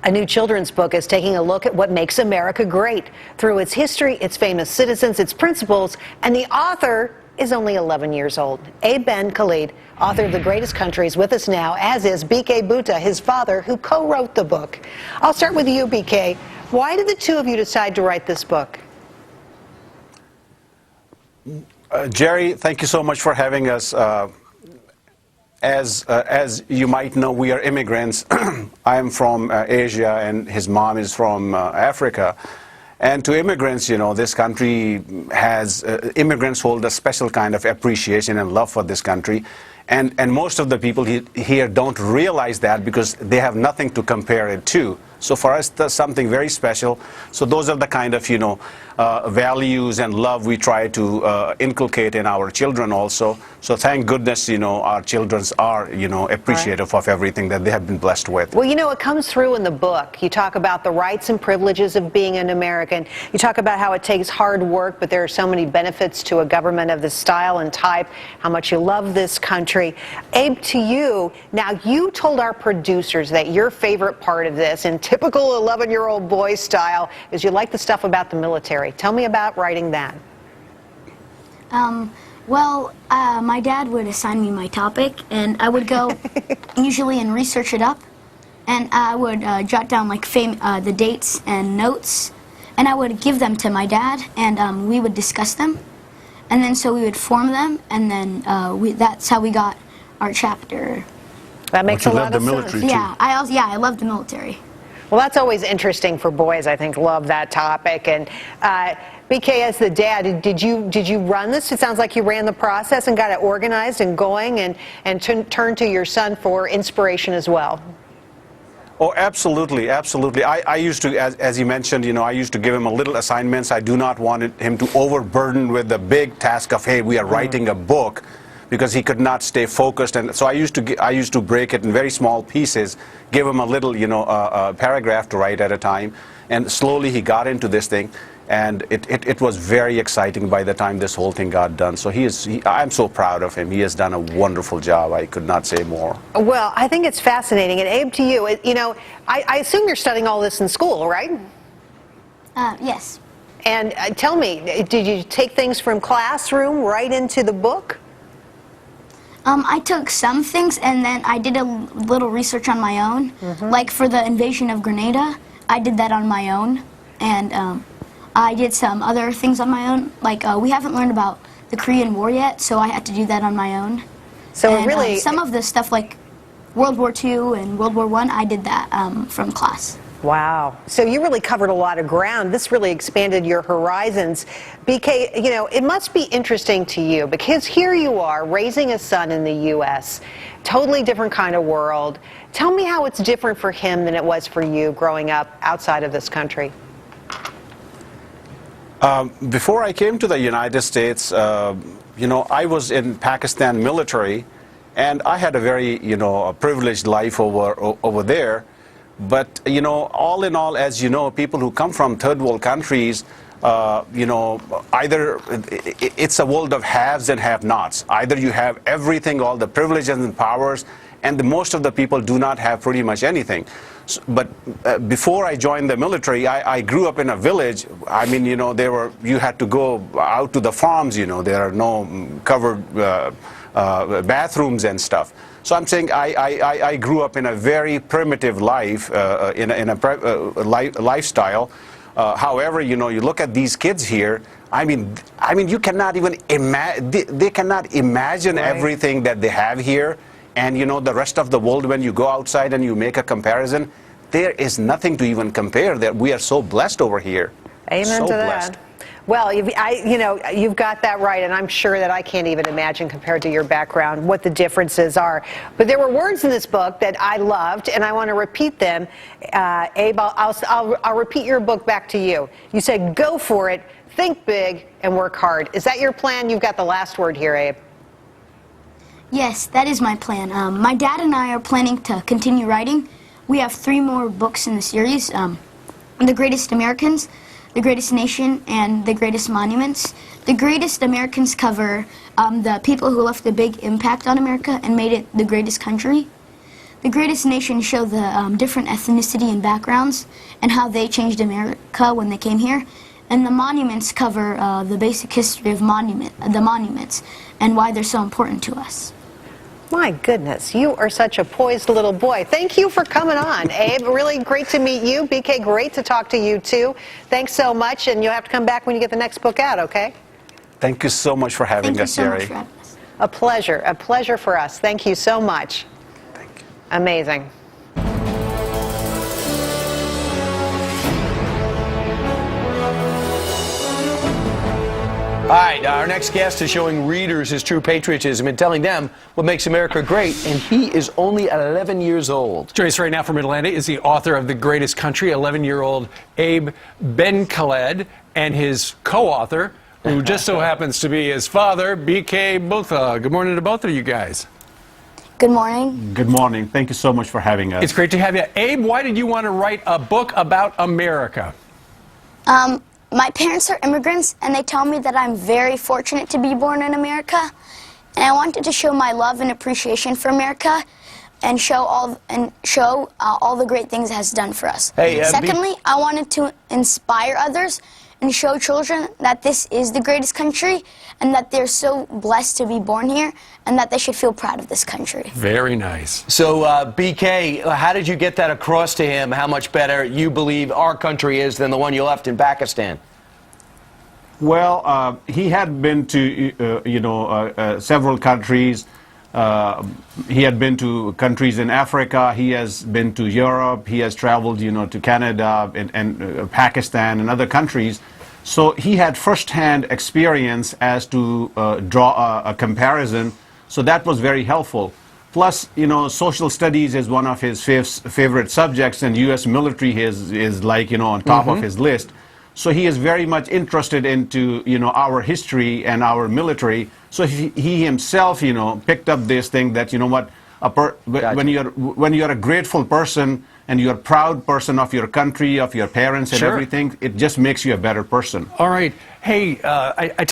A new children's book is taking a look at what makes America great through its history, its famous citizens, its principles, and the author is only 11 years old. Abe Ben Khalid, author of The Greatest Country, is with us now, as is BK Bhutta, his father, who co-wrote the book. I'll start with you, BK. Why did the two of you decide to write this book? Jerry, thank you so much for having us. As you might know, we are immigrants. I am from Asia, and his mom is from Africa. And to immigrants, you know, this country has, immigrants hold a special kind of appreciation and love for this country. And most of the people here don't realize that because they have nothing to compare it to. So for us, that's something very special. So those are the kind of, you know, values and love we try to inculcate in our children also. So thank goodness, you know, our children are, you know, appreciative of everything that they have been blessed with. Well, you know, it comes through in the book. You talk about the rights and privileges of being an American. You talk about how it takes hard work, but there are so many benefits to a government of this style and type, how much you love this country. Abe, to you, now you told our producers that your favorite part of this, in typical 11-year-old boy style, is you like the stuff about the military. Tell me about writing that. My dad would assign me my topic, and I would go usually and research it up, and I would jot down like the dates and notes, and I would give them to my dad, and we would discuss them, and then so we would form them, and then that's how we got our chapter. That makes a lot of sense. Yeah, I love the military. Well, that's always interesting for boys, I think, love that topic. And BK, as the dad, did you run this? It sounds like you ran the process and got it organized and going, and turned to your son for inspiration as well. Oh, absolutely, absolutely. I used to, as you mentioned, you know, I used to give him a little assignments. I do not want him to overburden with the big task of, hey, we are writing a book, because he could not stay focused. And so I used to break it in very small pieces, give him a little, you know, paragraph to write at a time, and slowly he got into this thing, and it was very exciting by the time this whole thing got done. So I'm so proud of him. He has done a wonderful job. I could not say more. Well, I think it's fascinating. And Abe, to you, you know, I assume you're studying all this in school, right? Yes. And tell me, did you take things from classroom right into the book? I took some things, and then I did a little research on my own. Like for the invasion of Grenada, I did that on my own, and I did some other things on my own. Like we haven't learned about the Korean War yet, so I had to do that on my own. So and, really, some of the stuff like World War II and World War I, I did that from class. wow. So you really covered a lot of ground. This really expanded your horizons. BK, you know, it must be interesting to you because here you are raising a son in the U.S., totally different kind of world. Tell me how it's different for him than it was for you growing up outside of this country. Before I came to the United States, you know, I was in Pakistan military, and I had a very, you know, privileged life over there. But, you know, all in all, as you know, people who come from third world countries, you know, either it's a world of haves and have-nots. Either you have everything, all the privileges and powers, and most of the people do not have pretty much anything. So, but before I joined the military, I grew up in a village. I mean, you know, you had to go out to the farms, you know, there are no covered bathrooms and stuff. So I'm saying I grew up in a very primitive life, in a lifestyle. However, you know, you look at these kids here. I mean, you cannot even imagine. They cannot imagine everything that they have here. And you know, the rest of the world, when you go outside and you make a comparison, there is nothing to even compare. That we are so blessed over here. Amen so to that. Blessed. Well, you know, you've got that right, and I'm sure that I can't even imagine, compared to your background, what the differences are. But there were words in this book that I loved, and I want to repeat them. Abe, I'll repeat your book back to you. You said, go for it, think big, and work hard. Is that your plan? You've got the last word here, Abe. Yes, that is my plan. My dad and I are planning to continue writing. We have 3 more books in the series, The Greatest Americans, The Greatest Nation, and The Greatest Monuments. The Greatest Americans cover the people who left a big impact on America and made it the greatest country. The Greatest Nation show the different ethnicity and backgrounds and how they changed America when they came here. And the monuments cover the basic history of the monuments and why they're so important to us. My goodness, you are such a poised little boy. Thank you for coming on, Abe. Really great to meet you. BK, great to talk to you, too. Thanks so much, and you'll have to come back when you get the next book out, okay? Thank you so much for having Thank you us, so Jerry. much for having us. A pleasure for us. Thank you so much. Thank you. Amazing. All right, our next guest is showing readers his true patriotism and telling them what makes America great, and he is only 11 years old. Joining us right now from Atlanta is the author of The Greatest Country, 11-year-old Abe Ben-Khaled, and his co-author, who just so happens to be his father, BK Botha. Good morning to both of you guys. Good morning. Good morning. Thank you so much for having us. It's great to have you. Abe, why did you want to write a book about America? My parents are immigrants, and they tell me that I'm very fortunate to be born in America. And I wanted to show my love and appreciation for America, and show all the great things it has done for us. Hey, Secondly, I wanted to inspire others and show children that this is the greatest country, and that they're so blessed to be born here, and that they should feel proud of this country. Very nice. So, BK, how did you get that across to him, how much better you believe our country is than the one you left in Pakistan? Well, he had been to, several countries. He had been to countries in Africa. He has been to Europe. He has traveled, to Canada and Pakistan and other countries. So he had first-hand experience as to draw a comparison. So that was very helpful. Plus, social studies is one of his favorite subjects, and U.S. military is like, on top of his list. So he is very much interested into, our history and our military. So he himself, picked up this thing that, when you're a grateful person and you're a proud person of your country, of your parents and Sure. everything, it just makes you a better person. All right. Hey, I